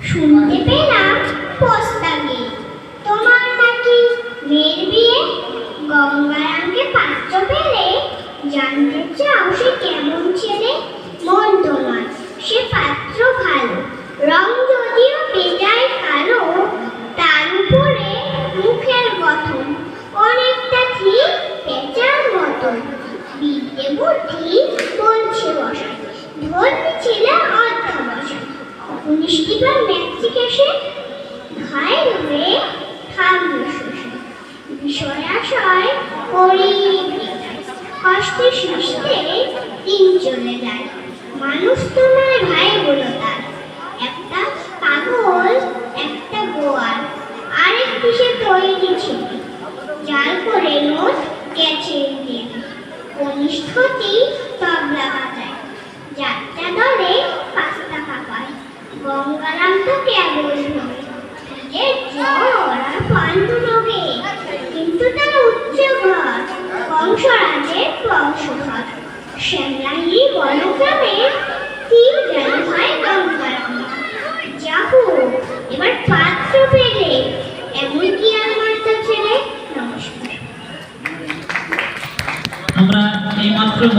শুনতে পেলাম পোস্তাকে তোমার নাকি মেয়ের বিয়ে। গঙ্গারামকে পাত্র পেলে জানতে চাও সে কেমন ছেলে। মন্দ নয় সে পাত্র ভালো, রং যদিও বেজায় কালো, তার উপরে মুখের গঠন অনেকটা ঠিক পেঁচার মতন। বিদ্যে বুদ্ধি বলছে বসায়, ধর্মী ছেলে অর্ধবসায়। 19টি বার মেক্সিকেশে ঘায়ের হয়ে থামল শোষে। বিষয়াশয় কষ্টে সৃষ্টে দিন চলে যায়। মানুষ তো নয় ভাই বলো তার, একটা পাগল একটা গোয়াল, আরেকটি সে তৈরি ছিল জাল করে নোট গেছে দিয়ে। কনিষ্ঠটি তবলা বাজায়, যাত্রা দলে পাস্তা পাকায়। গঙ্গারাম তো কেবল নয়, যে জ্বর আর পান্ডু রোগে, কিন্তু তার উচ্চ ঘর বংশরাজের বংশধর। শ্যামলাহি বনগ্রামে তিল যেন হয় গঙ্গারাম। যাহো এবার পাত্র পেলে, এমন কি আর মাত্র ছেলে। নমস্কার। আমরা এইমাত্র